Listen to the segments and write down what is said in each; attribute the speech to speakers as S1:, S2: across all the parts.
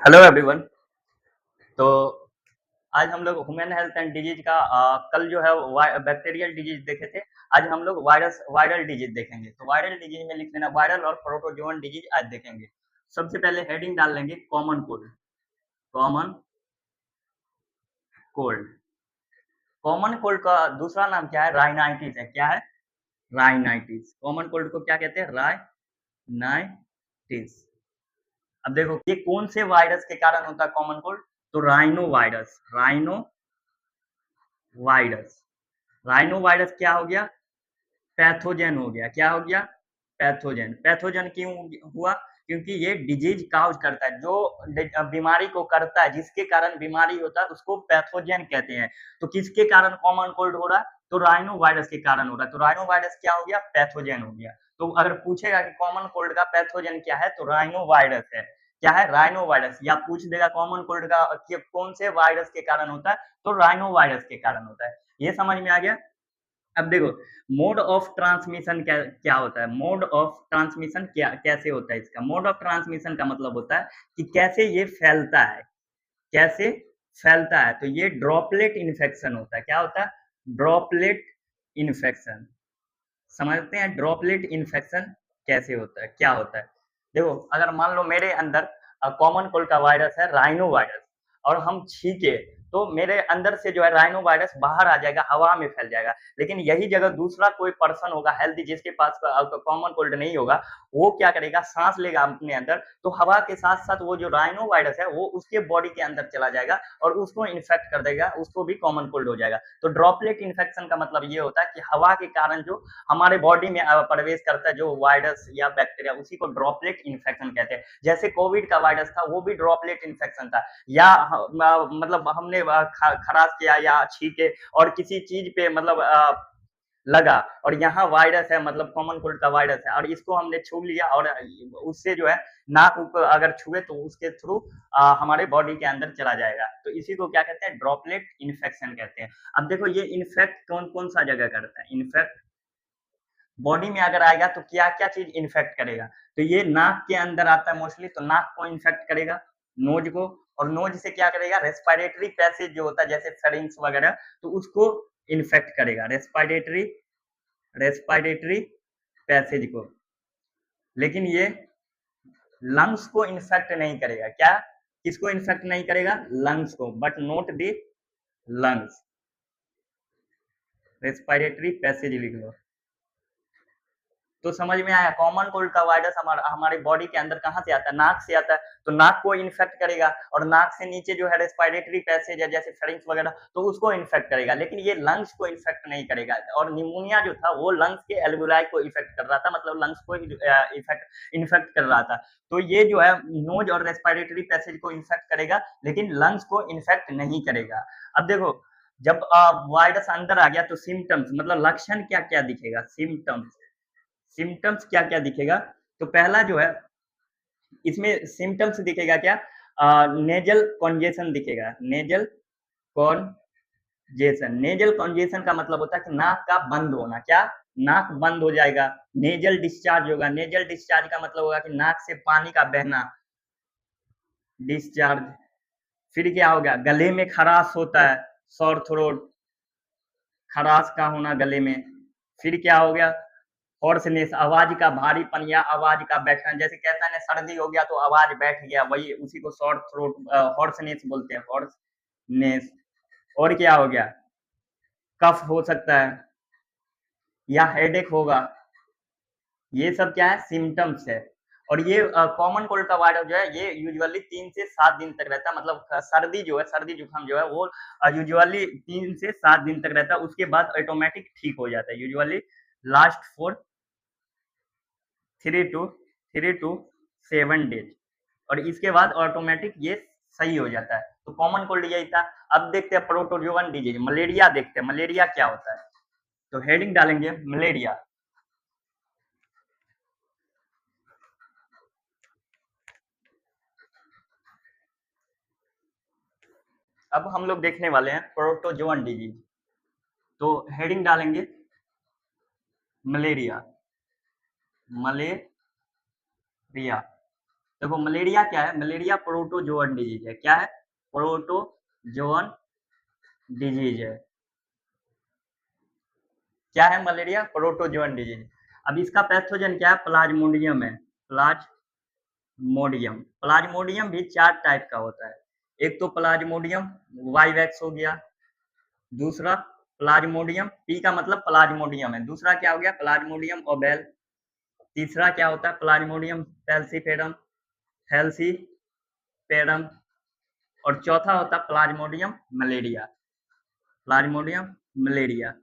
S1: Hello everyone. तो आज हम लोग ह्यूमन हेल्थ एंड डिजीज का कल जो है बैक्टीरियल डिजीज देखे थे। आज हम लोग वायरल डिजीज देखेंगे। तो वायरल डिजीज में लिख लेना वायरल और प्रोटोजोअन डिजीज आज देखेंगे। सबसे पहले हेडिंग डाल लेंगे common cold. Common cold. Common cold का दूसरा नाम क्या है? राइनाइटिस है। क्या है? राइनाइटिस। कॉमन कोल्ड को क्या कहते हैं? राइनाइटिस। अब देखो ये कौन से वायरस के कारण होता है कॉमन कोल्ड? तो rhino virus. Virus rhino virus क्या हो गया? पैथोजन हो गया। क्या हो गया? पैथोजन। पैथोजन क्यों हुआ? क्योंकि ये डिजीज काउज करता है, जो बीमारी को करता है, जिसके कारण बीमारी होता है उसको पैथोजन कहते हैं। तो किसके कारण कॉमन कोल्ड हो रहा है? तो राइनो वायरस के कारण हो रहा है। तो राइनो वायरस क्या हो गया? पैथोजन हो गया। तो अगर पूछेगा कि कॉमन कोल्ड का पैथोजन क्या है, तो राइनो वायरस है। क्या है? Rhino virus. या पूछ देगा कॉमन कोल्ड का कौन से वायरस के कारण होता है, तो राइनो वायरस के कारण होता है। ये समझ में आ गया। अब देखो मोड ऑफ ट्रांसमिशन क्या क्या होता है? मोड ऑफ ट्रांसमिशन क्या कैसे होता है? इसका मोड ऑफ ट्रांसमिशन का मतलब होता है कि कैसे ये फैलता है। कैसे फैलता है? तो ये ड्रॉपलेट इन्फेक्शन होता है। क्या होता है? Droplet infection. समझते हैं ड्रॉपलेट इन्फेक्शन कैसे होता है, क्या होता है? देखो अगर मान लो मेरे अंदर कॉमन कोल्ड का वायरस है, राइनो वायरस, और हम छींके तो मेरे अंदर से जो है राइनो वायरस बाहर आ जाएगा, हवा में फैल जाएगा। लेकिन यही जगह दूसरा कोई पर्सन होगा हेल्दी, जिसके पास कॉमन कोल्ड नहीं होगा, वो क्या करेगा? सांस लेगा अपने अंदर, तो हवा के साथ साथ वो जो राइनो वायरस है वो उसके बॉडी के अंदर चला जाएगा और उसको इन्फेक्ट कर देगा, उसको भी कॉमन कोल्ड हो जाएगा। तो ड्रॉपलेट इन्फेक्शन का मतलब ये होता है कि हवा के कारण जो हमारे बॉडी में प्रवेश करता है जो वायरस या बैक्टीरिया, उसी को ड्रॉपलेट इन्फेक्शन कहते हैं। जैसे कोविड का वायरस था, वो भी ड्रॉपलेट इन्फेक्शन था। या मतलब हमने खराश किया या छींके और किसी चीज पे मतलब लगा, और यहाँ वायरस है, मतलब कॉमन कोल्ड का वायरस है, और इसको हमने छू लिया और उससे जो है नाक को अगर छुए तो उसके थ्रू हमारे बॉडी के अंदर चला जाएगा। तो इसी को क्या कहते हैं? ड्रॉपलेट इन्फेक्शन कहते हैं। अब देखो ये इन्फेक्ट कौन कौन सा जगह करता है? इन्फेक्ट बॉडी में अगर आएगा तो क्या क्या चीज इन्फेक्ट करेगा? तो ये नाक के अंदर आता है मोस्टली, तो नाक को इन्फेक्ट करेगा, नोज को, और नोज से क्या करेगा? रेस्पिरेटरी पैसेज जो होता है जैसे फेरिंक्स वगैरह, तो उसको इन्फेक्ट करेगा, रेस्पिरेटरी रेस्पिरेटरी पैसेज को। लेकिन ये लंग्स को इन्फेक्ट नहीं करेगा। क्या? किसको इन्फेक्ट नहीं करेगा? लंग्स को। But note the lungs. Respiratory passage लिख लो। तो समझ में आया कॉमन कोल्ड का वायरस हमारे बॉडी के अंदर कहाँ से आता है? नाक से आता है। तो नाक को इन्फेक्ट करेगा, और नाक से नीचे जो है रेस्पिरेटरी पैसेज है जैसे फेरिंक्स वगैरह, तो उसको इन्फेक्ट करेगा। लेकिन ये लंग्स को इन्फेक्ट नहीं करेगा। और निमोनिया जो था वो लंग्स के एल्वुलाई को इफेक्ट कर रहा था, मतलब लंग्स को इन्फेक्ट कर रहा था। तो ये जो है नोज और रेस्पिरेटरी पैसेज को इन्फेक्ट करेगा, लेकिन लंग्स को इन्फेक्ट नहीं करेगा। अब देखो जब वायरस अंदर आ गया तो सिम्टम्स मतलब लक्षण क्या क्या दिखेगा? सिम्टम्स क्या क्या दिखेगा? तो पहला जो है इसमें सिम्टम्स दिखेगा क्या? नेजल कॉन्जेशन दिखेगा। नेजल कॉन्जेशन का मतलब होता है कि नाक का बंद होना। क्या? नाक बंद हो जाएगा। नेजल डिस्चार्ज होगा। नेजल डिस्चार्ज का मतलब होगा कि नाक से पानी का बहना, डिस्चार्ज। फिर क्या हो गया? गले में खराश होता है, सॉर थ्रोट, खराश का होना गले में। फिर क्या हो गया? हॉर्सनेस, आवाज का भारीपन या आवाज का बैठना। जैसे कहता है ना सर्दी हो गया तो आवाज बैठ गया, वही उसी को शॉर्ट थ्रोट हॉर्सनेस बोलते हैं, हॉर्सनेस। और क्या हो गया? कफ हो सकता है या हेडेक होगा। ये सब क्या है? सिम्टम्स है। और ये कॉमन कोल्ड का वायरस जो है ये यूजुअली 3 से 7 दिन तक रहता है। मतलब सर्दी जो है, सर्दी जुकाम जो है वो यूजुअली 3 से 7 दिन तक रहता है, उसके बाद ऑटोमेटिक ठीक हो जाता है। Usually last for 3 to 7 days, और इसके बाद ऑटोमेटिक ये सही हो जाता है। तो कॉमन कोल्ड यही था। अब देखते हैं प्रोटोजोअन डिजीज, मलेरिया देखते हैं, मलेरिया क्या होता है। तो हेडिंग डालेंगे मलेरिया। अब हम लोग देखने वाले हैं प्रोटोजोअन डिजीज। तो हेडिंग डालेंगे मलेरिया। मलेरिया देखो मलेरिया क्या है, मलेरिया प्रोटोजोअन डिजीज है। क्या है? प्रोटोजोअन डिजीज है। क्या है मलेरिया? Protozoan disease. अब इसका पैथोजन क्या है? प्लाज्मोडियम है। प्लाज्मोडियम। प्लाज्मोडियम भी 4 टाइप का होता है। एक तो प्लाज्मोडियम वाइवैक्स हो गया, दूसरा प्लाज्मोडियम, पी का मतलब प्लाज्मोडियम है, दूसरा क्या हो गया? प्लाज्मोडियम ओबेल, तीसरा क्या होता है? प्लाज्मोडियम फैल्सीफेरम, फैल्सीफेरम, और चौथा होता है प्लाज्मोडियम मलेरिया। Plasmodium malaria.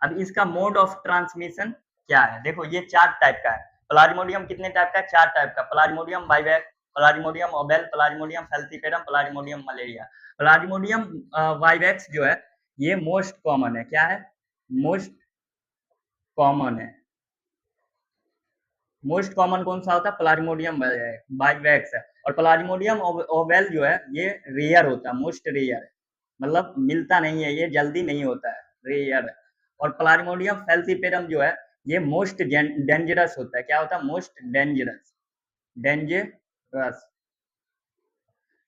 S1: अब इसका मोड ऑफ ट्रांसमिशन क्या है? देखो ये 4 टाइप का है। प्लाज्मोडियम कितने टाइप का है? 4 टाइप का। Plasmodium vivax, plasmodium ovale, plasmodium falciparum, plasmodium malaria. Plasmodium vivax जो है ये मोस्ट कॉमन है। क्या है? मोस्ट कॉमन है। मोस्ट कॉमन कौन सा होता है? प्लाज्मोडियम वाइवैक्स है। और प्लाज्मोडियम ओवेल जो है ये रेयर होता है, मोस्ट रेयर है, मतलब मिलता नहीं है, ये जल्दी नहीं होता है, रेयर है। और प्लाज्मोडियम फैल्सीपेरम जो है ये मोस्ट डेंजरस होता है। क्या होता है? Most dangerous, dangerous.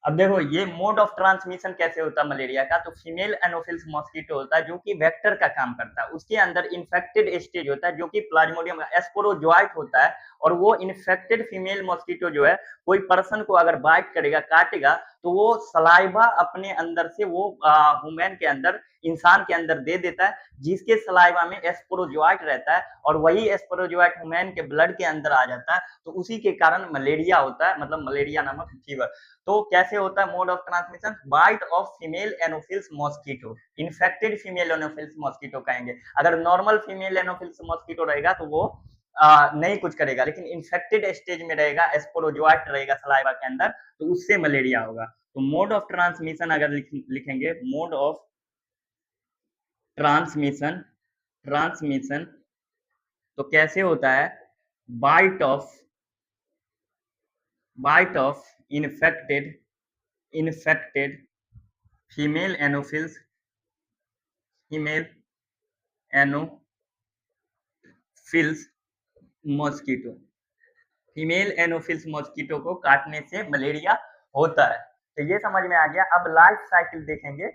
S1: अब देखो ये मोड ऑफ ट्रांसमिशन कैसे होता है मलेरिया का, तो फीमेल एनोफिल्स मॉस्किटो होता है जो कि वेक्टर का काम करता है। उसके अंदर इन्फेक्टेड स्टेज होता है जो कि प्लाज्मोडियम एस्पोरोजोइट होता है। और वो इन्फेक्टेड फीमेल मॉस्किटो जो है कोई पर्सन को अगर बाइट करेगा, काटेगा, तो वो सलाइवा अपने अंदर से वो ह्यूमन के अंदर, इंसान के अंदर दे देता है, जिसके सलाइवा में एस्पोरोजोइट रहता है, और वही एस्पोरोजोइट ह्यूमन के ब्लड के अंदर आ जाता है। तो उसी के कारण मलेरिया होता है, मतलब मलेरिया नामक फीवर। तो कैसे होता है mode of transmission? Bite of female anopheles mosquito, infected female anopheles mosquito कहेंगे। अगर नॉर्मल फीमेल एनोफिल्स मॉस्किटो रहेगा तो वो नहीं कुछ करेगा, लेकिन इन्फेक्टेड स्टेज में रहेगा, एस्पोरोजोइट रहेगा सलाइवा के अंदर, तो उससे मलेरिया होगा। तो मोड ऑफ ट्रांसमिशन अगर लिखेंगे, मोड ऑफ ट्रांसमिशन, ट्रांसमिशन तो कैसे होता है? Bite of, bite of infected, infected female anopheles, female anopheles mosquito, female anopheles mosquito को काटने से मलेरिया होता है। तो ये समझ में आ गया। अब लाइफ साइकिल देखेंगे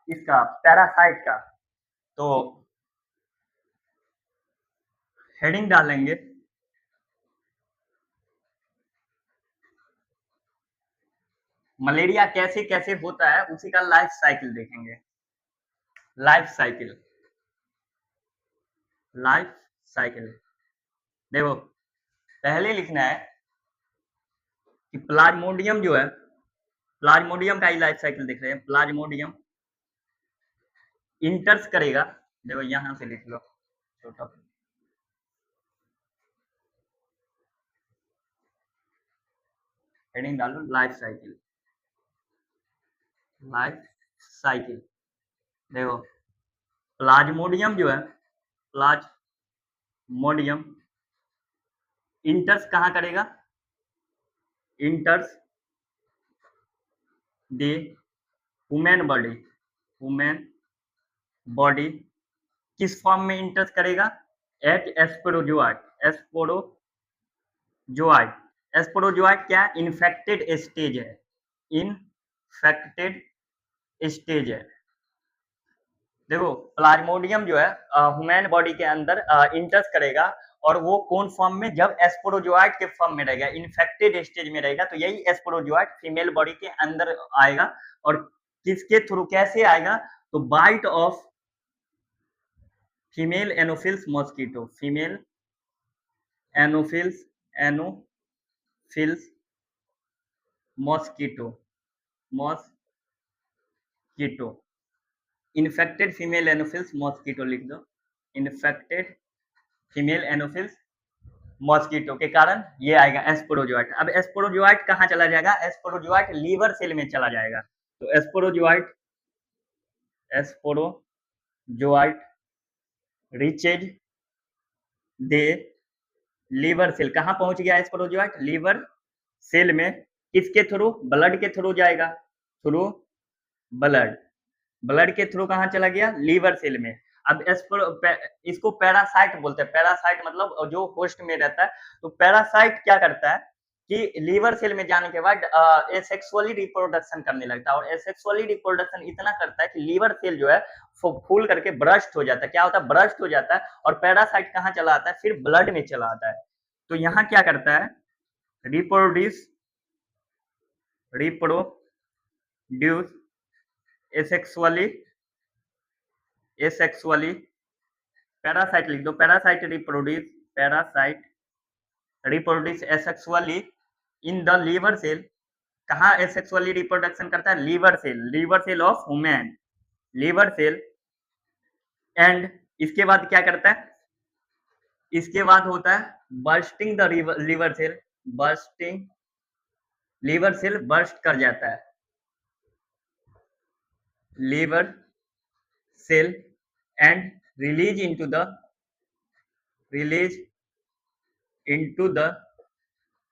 S1: इसका पैरासाइट का। तो हेडिंग डालेंगे, मलेरिया कैसे कैसे होता है उसी का लाइफ साइकिल देखेंगे। लाइफ साइकिल, लाइफ साइकिल देखो पहले लिखना है कि प्लाज्मोडियम जो है, प्लाज्मोडियम का ही लाइफ साइकिल देख रहे हैं। प्लाज्मोडियम इंटर्स करेगा, देखो यहां से लिख लो छोटा, हेडिंग डालो लाइफ साइकिल, लाइफ साइकिल। देखो प्लाज्मोडियम जो है, प्लाज्मोडियम इंटर्स कहाँ करेगा? इंटर्स the human body, human body किस फॉर्म में इंटर्स करेगा? एट एस्पोरोजोइट, एस्पोरोजोइट। एस्पोरोजोइट क्या है? इन्फेक्टेड स्टेज है, इन्फेक्टेड स्टेज है। देखो प्लाज्मोडियम जो है ह्यूमन बॉडी के अंदर इंटर्स करेगा, और वो कौन फॉर्म में? जब एस्पोरोजोइट के फॉर्म में रहेगा, इन्फेक्टेड स्टेज में रहेगा, तो यही एस्पोरोजोइट फीमेल बॉडी के अंदर आएगा। और किसके थ्रू, कैसे आएगा? तो bite of female anopheles mosquito, female anopheles, anopheles mosquito, mosquito, infected female anopheles mosquito लिख दो, इन्फेक्टेड फीमेल एनोफिल्स मॉस्किटो के कारण ये आएगा एस्पोरोजोइट। अब एस्पोरोजोइट कहाँ चला जाएगा? एस्पोरोजोइट लीवर सेल में चला जाएगा। तो एस्पोरोजोइट, एस्पोरोजोइट रीचेज दे लीवर सेल, कहाँ पहुंच गया एस्पोरोजोइट? लीवर सेल में। किसके थ्रू? ब्लड के थ्रू जाएगा, थ्रू ब्लड, ब्लड के थ्रू कहाँ चला गया? लीवर सेल में। अब इसको पैरासाइट बोलते हैं। पैरासाइट मतलब जो होस्ट में रहता है। तो पैरासाइट क्या करता है कि लीवर सेल में जाने के बाद एसेक्सुअली रिप्रोडक्शन करने लगता है, और एसेक्सुअली रिप्रोडक्शन इतना करता है कि लीवर सेल जो है फूल करके ब्रस्ट हो जाता है। क्या होता है? ब्रस्ट हो जाता है, और पैरासाइट कहाँ चला आता है? फिर ब्लड में चला आता है। तो यहाँ क्या करता है? रिप्रोड्यूस एसेक्सुअली पैरासाइट लिख दो, parasite reproduce asexually in the liver cell. कहाँ एसेक्सुअली रिप्रोडक्शन करता है? Liver cell of women, liver cell. And इसके बाद क्या करता है? इसके बाद होता है bursting the liver cell, liver cell burst कर जाता है, liver cell, and release into the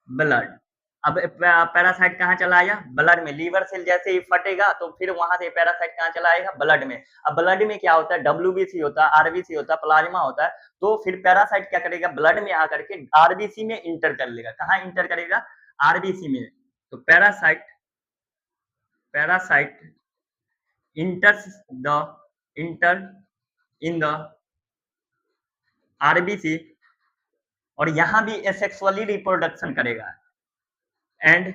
S1: blood. अब पैरासाइट कहाँ चला आया? ब्लड में। लीवर सेल जैसे ही फटेगा तो फिर वहां से पैरासाइट कहाँ चला आएगा? ब्लड में। अब ब्लड में क्या होता है? WBC होता है, RBC होता है, प्लाज्मा होता है। तो फिर पैरासाइट क्या करेगा? ब्लड में आकर के RBC में इंटर कर लेगा। कहाँ इंटर करेगा? RBC में। तो parasite inter in the RBC, और यहां भी एसेक्सुअली रिप्रोडक्शन करेगा, एंड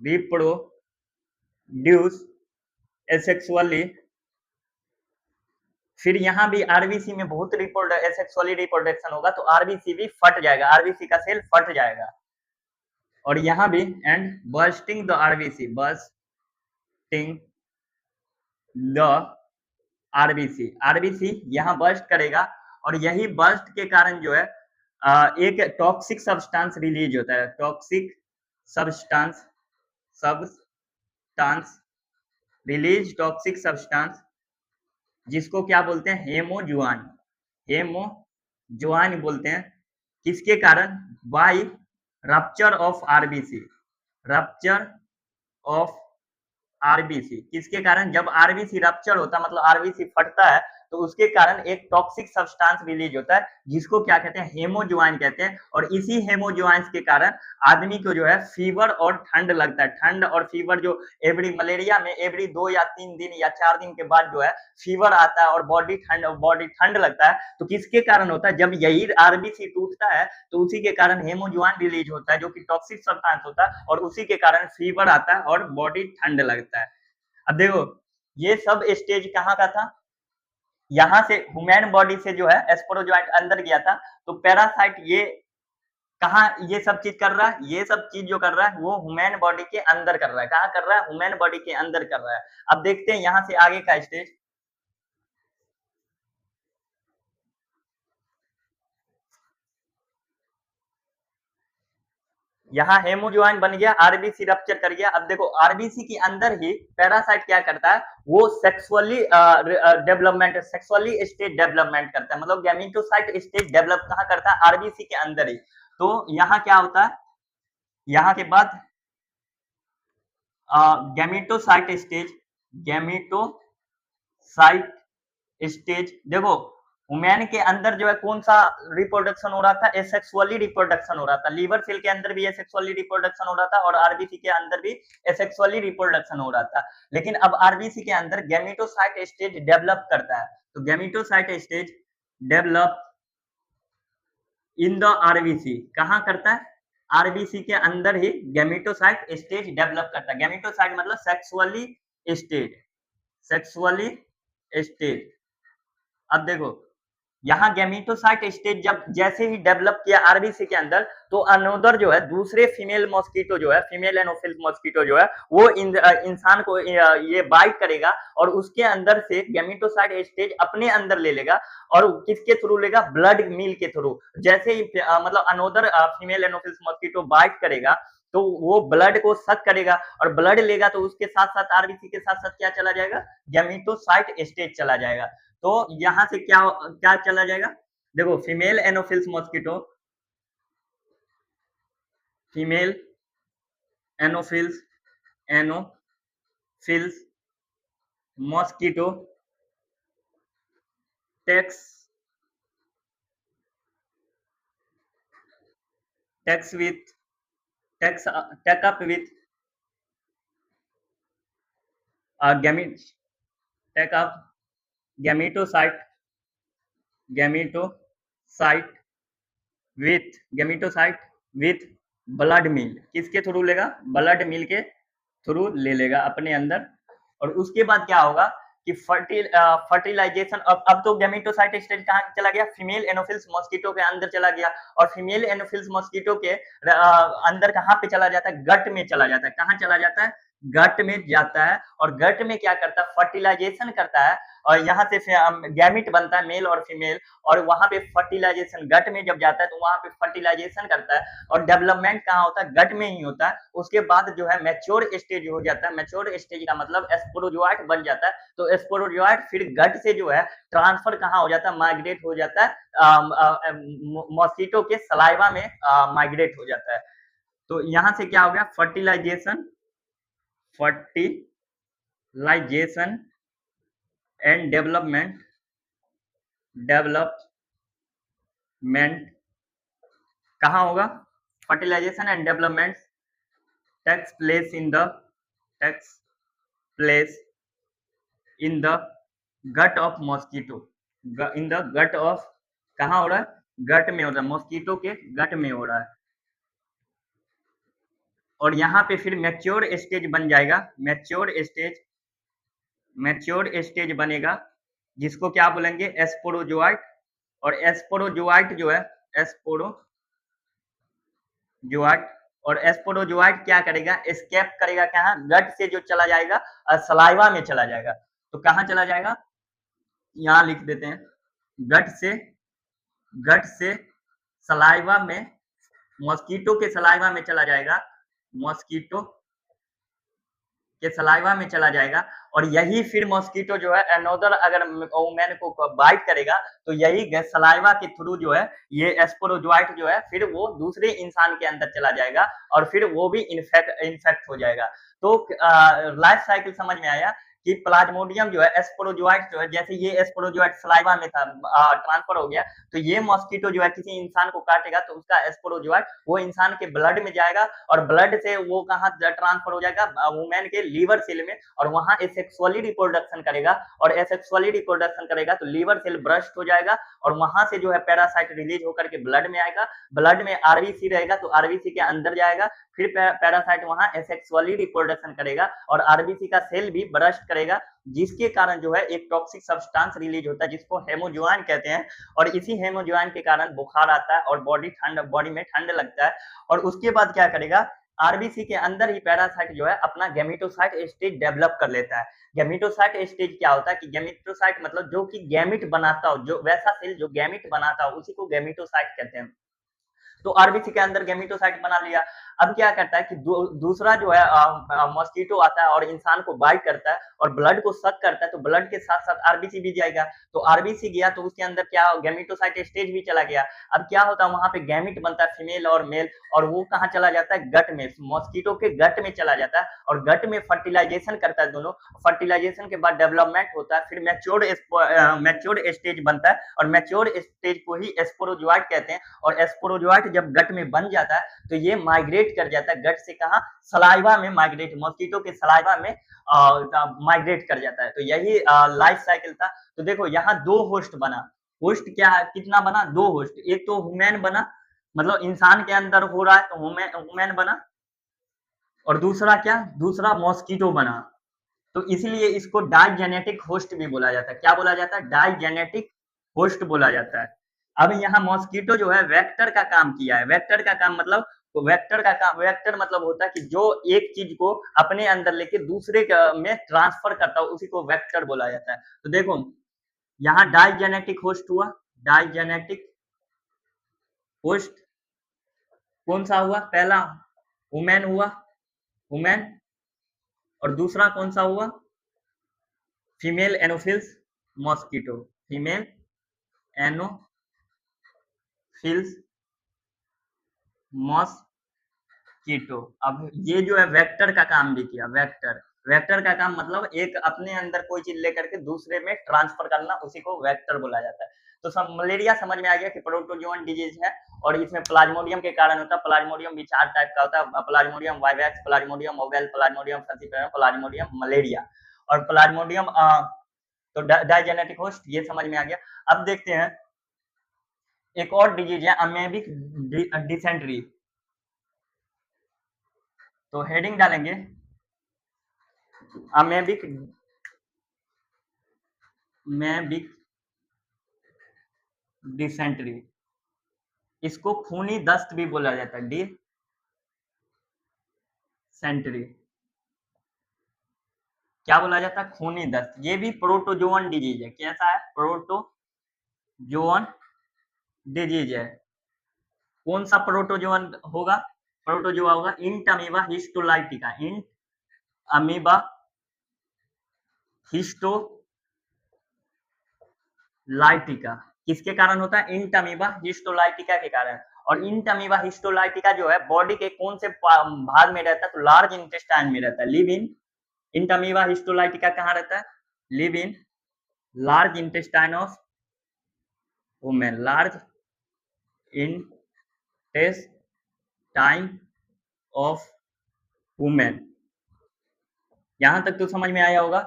S1: रिप्रोड्यूस एसेक्सुअली। फिर यहाँ भी आरबीसी में बहुत एसेक्सुअली रिप्रोडक्शन होगा, तो आरबीसी भी फट जाएगा, आरबीसी का सेल फट जाएगा। और यहाँ भी एंड बर्स्टिंग द आरबीसी यहाँ बर्स्ट करेगा, और यही बर्स्ट के कारण जो है एक टॉक्सिक सब्सटेंस रिलीज होता है, टॉक्सिक सब्सटेंस, जिसको क्या बोलते हैं? हेमोजुआन बोलते हैं। किसके कारण? By rupture of RBC. किसके कारण? जब आरबीसी रप्चर होता है, मतलब आरबीसी फटता है, तो उसके कारण एक टॉक्सिक सब्सटेंस रिलीज होता है, जिसको क्या कहते हैं? हेमोजुआइन कहते हैं। और इसी हेमोजुआइंस के कारण आदमी को जो है फीवर और ठंड लगता है। ठंड और फीवर जो मलेरिया में एवरी 2 या 3 दिन या 4 दिन के बाद जो है फीवर आता है, और बॉडी ठंड लगता है। तो किसके कारण होता है? जब यही आरबीसी टूटता है, तो उसी के कारण हेमोजुआइन रिलीज होता है, जो कि टॉक्सिक सब्सटेंस होता है, और उसी के कारण फीवर आता है और बॉडी ठंड लगता है। अब देखो, ये सब स्टेज कहाँ का था? यहाँ से ह्यूमन बॉडी से जो है स्पोरोजोइट अंदर गया था, तो पैरासाइट ये कहाँ ये सब चीज कर रहा है? ये सब चीज जो कर रहा है वो ह्यूमन बॉडी के अंदर कर रहा है। कहाँ कर रहा है? ह्यूमन बॉडी के अंदर कर रहा है। अब देखते हैं यहाँ से आगे का स्टेज। यहाँ हेमोजुआइन बन गया, आरबीसी रप्चर कर गया। अब देखो, आरबीसी के अंदर ही पैरासाइट क्या करता है? वो सेक्सुअली स्टेज डेवलपमेंट करता है, मतलब गैमेटोसाइट स्टेज डेवलप कहाँ करता है? आरबीसी के अंदर ही। तो यहाँ क्या होता है? यहाँ के बाद गैमेटोसाइट स्टेज। देखो, वुमेन के अंदर जो है कौन सा रिप्रोडक्शन हो रहा था? एसेक्सुअली रिप्रोडक्शन हो रहा था। लीवर सेल के अंदर भी एसेक्सुअली रिप्रोडक्शन हो रहा था, और आरबीसी के अंदर भी एसेक्सुअली रिप्रोडक्शन हो रहा था। लेकिन अब आरबीसी के अंदर गैमेटोसाइट स्टेज डेवलप करता है। तो gametocyte stage develop in the RBC कहाँ करता है? आरबीसी के अंदर ही गैमेटोसाइट स्टेज डेवलप करता है। गैमेटोसाइट मतलब सेक्सुअली स्टेज। अब देखो, यहाँ गैमेटोसाइट स्टेज जब जैसे ही डेवलप किया आरबीसी के अंदर, तो अनोदर जो है दूसरे फीमेल मॉस्किटो जो है, फीमेल एनोफिल्स मॉस्किटो जो है, वो इंसान को ये बाइट करेगा, और उसके अंदर से गैमेटोसाइट स्टेज अपने अंदर ले लेगा। और किसके थ्रू लेगा? ब्लड मील के थ्रू। जैसे ही मतलब another female anopheles mosquito bite करेगा, तो वो ब्लड को सक करेगा, और ब्लड लेगा, तो उसके साथ साथ आरबीसी के साथ साथ क्या चला जाएगा? गैमेटोसाइट स्टेज चला जाएगा। तो यहां से क्या क्या चला जाएगा? देखो, female anopheles mosquito takes takes with takes take up with gamete take up gametocyte gametocyte gametocyte with blood meal, किसके थ्रू लेगा? ब्लड मिल के थ्रू ले लेगा अपने अंदर। और उसके बाद क्या होगा कि फर्टिलाइजेशन, अब तो गैमेटोसाइट स्टेज कहाँ चला गया? फीमेल एनोफिल्स मॉस्किटो के अंदर चला गया। और फीमेल एनोफिल्स मॉस्किटो के अंदर कहाँ पे चला जाता है? गट में चला जाता है। कहाँ चला जाता है? गट में जाता है। और गट में क्या करता है? फर्टिलाइजेशन करता है। और यहाँ से गैमिट बनता है मेल और फीमेल, और वहां पे फर्टिलाइजेशन गट में जब जाता है तो वहां पे फर्टिलाइजेशन करता है। और डेवलपमेंट कहाँ होता है? गट में ही होता है। उसके बाद जो है मैच्योर स्टेज हो जाता है। मैच्योर स्टेज का मतलब स्पोरोजोइट बन जाता है। तो स्पोरोजोइट फिर गट से जो है ट्रांसफर कहाँ हो जाता है? माइग्रेट हो जाता है मॉस्किटो के सलाइवा में, माइग्रेट हो जाता है। तो यहाँ से क्या हो गया? फर्टिलाइजेशन एंड डेवलपमेंट कहाँ होगा? Fertilization and development takes place in the gut of mosquito, in the gut of, कहाँ हो रहा है? गट में हो रहा है, मॉस्किटो के गट में हो रहा है। और यहाँ पे फिर मैच्योर स्टेज बन जाएगा। मैच्योर स्टेज बनेगा जिसको क्या बोलेंगे? एस्पोरोजोइट। और एस्पोरोजोइट जो है, एस्पोरोजोइट और एस्पोरोजोइट क्या करेगा? एस्केप करेगा कहाँ? गट से जो चला जाएगा सलाइवा में चला जाएगा। तो कहाँ चला जाएगा? यहाँ लिख देते हैं, गट से सलाइवा में, मॉस्किटो के सलाइवा में चला जाएगा। मॉस्किटो के सलाइवा में चला जाएगा। और यही फिर मॉस्किटो जो है अनोदर अगर वुमेन को बाइट करेगा तो यही सलाइवा के थ्रू जो है ये एस्पोरोजोइट जो है फिर वो दूसरे इंसान के अंदर चला जाएगा और फिर वो भी इन्फेक्ट हो जाएगा। तो लाइफ साइकिल समझ में आया कि प्लाज्मोडियम जो है एस्पोरोजोइट जो है, जैसे ये एस्पोरोजोइट सलाइवा में था, ट्रांसफर हो गया, तो ये मॉस्किटो जो है किसी इंसान को काटेगा तो उसका एस्पोरोजोइट वो इंसान के ब्लड में जाएगा और ब्लड से वो कहाँ ट्रांसफर हो जाएगा? वुमेन के लीवर सेल में, और वहां एसेक्सुअली रिप्रोडक्शन करेगा। और एसेक्सुअली रिप्रोडक्शन करेगा तो लीवर सेल ब्रस्ट हो जाएगा और वहां से जो है पैरासाइट रिलीज होकर के ब्लड में आएगा। ब्लड में आरबीसी रहेगा तो आरबीसी के अंदर जाएगा, फिर पैरासाइट वहां एसेक्सुअली रिप्रोडक्शन करेगा और आरबीसी का सेल भी ब्रस्ट करेगा, जिसके कारण जो है एक टॉक्सिक सब्सटेंस रिलीज होता है जिसको हेमोजुआन कहते हैं। और इसी हेमोजुआन के कारण बुखार आता है और बॉडी में ठंड लगता है। और उसके बाद क्या करेगा? आरबीसी के अंदर ही पैरासाइट जो है अपना गैमेटोसाइट स्टेज डेवलप कर लेता है। गैमेटोसाइट स्टेज क्या होता है कि गैमेटोसाइट मतलब जो कि गैमिट बनाता हो, जो वैसा सेल जो गैमिट बनाता हो उसी को गैमेटोसाइट कहते हैं। तो आरबीसी के अंदर गैमेटोसाइट बना लिया। अब क्या करता है कि दूसरा जो है मॉस्किटो आता है और इंसान को बाइट करता है और ब्लड को सक करता है, तो ब्लड के साथ साथ आरबीसी भी जाएगा। तो आरबीसी गया तो उसके अंदर क्या गैमेटोसाइट स्टेज भी चला गया। अब क्या होता है? वहां पे गैमिट बनता है फीमेल और मेल, और वो कहाँ चला जाता है? गट में, मॉस्किटो के गट में चला जाता है और गट में फर्टिलाइजेशन करता है दोनों। फर्टिलाइजेशन के बाद डेवलपमेंट होता है, फिर मैच्योर स्टेज बनता है और मैच्योर स्टेज को ही एस्पोरोजोइट कहते हैं। और एस्पोरोजोइट जब गट में बन जाता है तो ये माइग्रेट कर जाता है गट से कहाँ? सलाइवा में माइग्रेट, मॉस्किटो के सलाइवा में माइग्रेट कर जाता है। तो यही लाइफ साइकिल था। तो देखो यहाँ दो होस्ट बना। होस्ट क्या है? कितना बना? दो होस्ट। एक तो ह्यूमन बना, मतलब इंसान के अंदर हो रहा है तो ह्यूमन बना, और दूसरा क्या? दूसरा मॉस्किटो बना। तो इसलिए इसको डाइजेनेटिक होस्ट भी बोला जाता है। क्या बोला जाता है? डाइजेनेटिक होस्ट बोला जाता है। अब यहाँ मॉस्किटो जो है वेक्टर का काम किया है। वेक्टर का काम मतलब, वेक्टर मतलब होता है कि जो एक चीज को अपने अंदर लेके दूसरे में ट्रांसफर करता है उसी को वेक्टर बोला जाता है। तो देखो यहाँ डाइजेनेटिक होस्ट हुआ, डाइजेनेटिक होस्ट कौन सा हुआ? पहला वुमेन हुआ, वुमेन, और दूसरा कौन सा हुआ? Female anopheles mosquito, female anopheles mosquito. अब ये जो है वेक्टर का काम भी किया। वेक्टर का काम मतलब एक अपने अंदर कोई चीज लेकर के दूसरे में ट्रांसफर करना, उसी को वेक्टर बोला जाता है। तो मलेरिया समझ में आ गया कि प्रोटोजोअन डिजीज है और इसमें प्लाज्मोडियम के कारण होता है। प्लाज्मोडियम भी 4 टाइप का होता है, plasmodium vivax, plasmodium ovale, plasmodium falciparum, plasmodium malaria. और प्लाज्मोडियम तो डाइजेनेटिक होस्ट, ये समझ में आ गया। अब देखते हैं एक और डिजीज है अमेबिक डिसेंट्री। तो हेडिंग डालेंगे अमेबिक डिसेंट्री। इसको खूनी दस्त भी बोला जाता है, डिसेंट्री। क्या बोला जाता है? खूनी दस्त। ये भी प्रोटोजोअन डिजीज है। कैसा है? प्रोटोजोअन डिजीज है। कौन सा प्रोटोजोअन होगा? प्रोटोजोआ होगा int amoeba histolytica. Int amoeba histolytica किसके कारण होता है? इंट अमीबा हिस्टोलाइटिका के कारण। और इंट अमीबा हिस्टोलाइटिका जो है बॉडी के कौन से भाग में रहता है? तो लार्ज इंटेस्टाइन में रहता है। Live in int amoeba histolytica कहाँ रहता है? Live in large intestine of women. Large intestine of women. यहां तक तो समझ में आया होगा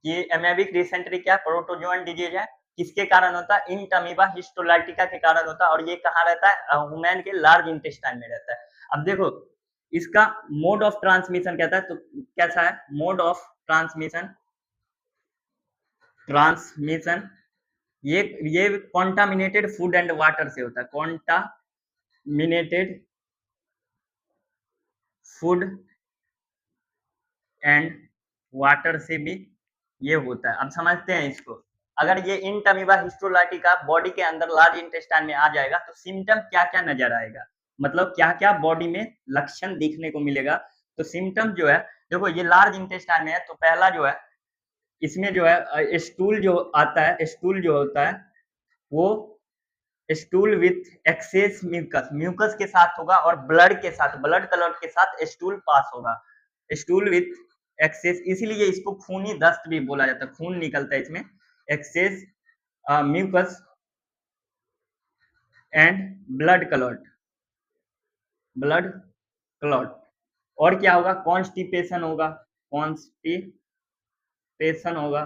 S1: कि एमेबिक डिसेंट्री क्या? प्रोटोजोअन डिजीज है। किसके कारण होता है? इंट अमीबा हिस्टोलाइटिका के कारण होता है। और ये कहाँ रहता है? वुमेन के लार्ज इंटेस्टाइन में रहता है। अब देखो इसका मोड ऑफ ट्रांसमिशन कहता है, तो कैसा है मोड ऑफ ट्रांसमिशन? ये कॉन्टामिनेटेड फूड एंड वाटर से होता है। कॉन्टामिनेटेड फूड एंड वाटर से भी ये होता है। अब समझते हैं इसको। अगर ये इंट अमीबा हिस्टोलाइटिका बॉडी के अंदर लार्ज इंटेस्टाइन में आ जाएगा तो सिम्टम क्या क्या नजर आएगा, मतलब क्या क्या बॉडी में लक्षण दिखने को मिलेगा। तो सिम्टम जो है, देखो ये लार्ज इंटेस्टाइन में है, तो पहला जो है इसमें जो है स्टूल जो आता है, स्टूल जो होता है वो stool with excess mucus, mucus के साथ होगा और ब्लड के साथ, ब्लड कलर के साथ स्टूल पास होगा। स्टूल विथ एक्सेस, इसीलिए इसको खूनी दस्त भी बोला जाता है, खून निकलता है इसमें। Excess mucus and blood clot, blood clot. और क्या होगा? कॉन्स्टिपेशन होगा, कॉन्स्टिपेशन होगा।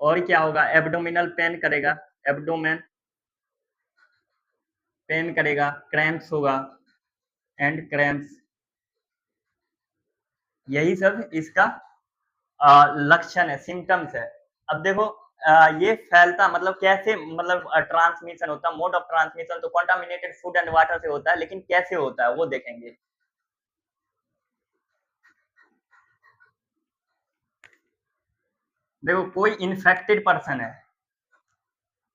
S1: और क्या होगा? एब्डोमिनल पेन करेगा, एब्डोमेन पेन करेगा, क्रैम्प्स होगा एंड क्रैम्प्स। यही सब इसका लक्षण है, सिम्टम्स है। अब देखो ये फैलता मतलब कैसे, मतलब ट्रांसमिशन होता है, मोड ऑफ ट्रांसमिशन तो कॉन्टामिनेटेड फूड एंड वाटर से होता है, लेकिन कैसे होता है वो देखेंगे। देखो कोई इन्फेक्टेड पर्सन है,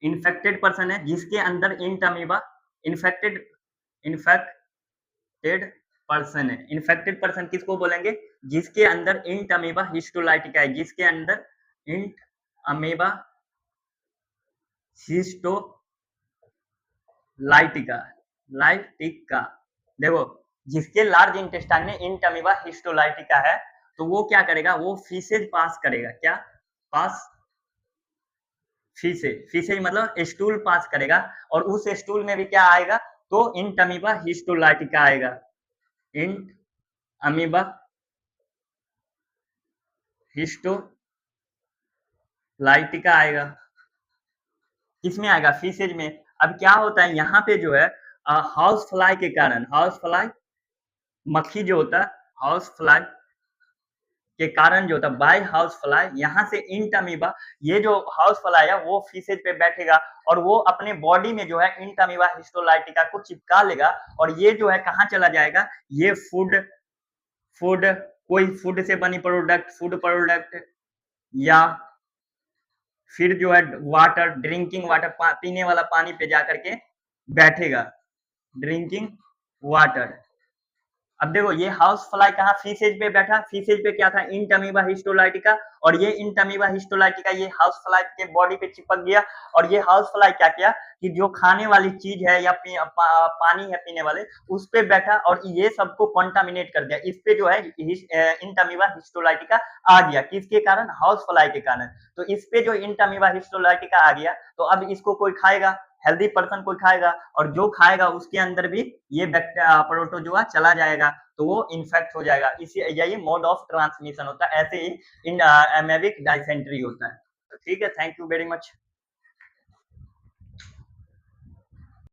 S1: इन्फेक्टेड पर्सन है जिसके अंदर इंट अमीबा, इन्फेक्टेड पर्सन है। इन्फेक्टेड पर्सन किसको बोलेंगे? जिसके अंदर इंट अमीबा हिस्टोलाइटिका है, जिसके अंदर इंट अमीबा हिस्टोलाइटिका, लाइटिका। देखो जिसके लार्ज इंटेस्टाइन में इंट अमीबा हिस्टोलाइटिका है तो वो क्या करेगा? वो फीसेज पास करेगा। क्या पास? फीसेज मतलब स्टूल पास करेगा। और उस स्टूल में भी क्या आएगा? तो इंट अमीबा हिस्टोलाइटिका आएगा। इंट अमीबा हिस्टोलाइटिका आएगा। किसमें आएगा? फीसेज में। अब क्या होता है यहाँ पे जो है हाउस फ्लाई के कारण, हाउस फ्लाई मक्खी जो होता है, हाउस फ्लाई के कारण जो होता है, बाय हाउस फ्लाई, यहाँ से इंट अमीबा, ये जो हाउस फ्लाई है वो फीसेज पे बैठेगा और वो अपने बॉडी में जो है इंट अमीबा हिस्टोलाइटिका को चिपका लेगा। और ये जो है कहाँ चला जाएगा? ये फूड कोई फूड से बनी प्रोडक्ट, फूड प्रोडक्ट, या फिर जो है वाटर, ड्रिंकिंग वाटर, पीने वाला पानी पे जाकर के बैठेगा। ड्रिंकिंग वाटर, अब देखो ये हाउस फ्लाई कहाँ फीसेज पे बैठा, फीसेज पे क्या था, इंटमीबा हिस्टोलाइटिका, और ये इंटमीबा हिस्टोलाइटिका ये हाउस फ्लाई के बॉडी पे चिपक गया, और ये हाउस फ्लाई क्या किया कि जो खाने वाली चीज है या पानी है पीने वाले, उस पे बैठा और ये सबको कंटामिनेट कर दिया। इस पे जो है इंटमीबा हिस्टोलाइटिका आ गया, किसके कारण, हाउस फ्लाई के कारण। तो इस पे जो इंटमीबा हिस्टोलाइटिका आ गया, तो अब इसको कोई खाएगा, हेल्दी पर्सन कोई खाएगा, और जो खाएगा उसके अंदर भी ये प्रोटोजोआ चला जाएगा, तो वो इन्फेक्ट हो जाएगा। इसी यही मोड ऑफ ट्रांसमिशन होता है, ऐसे ही इन एमेबिक डायसेंट्री होता है। ठीक है, थैंक यू वेरी मच।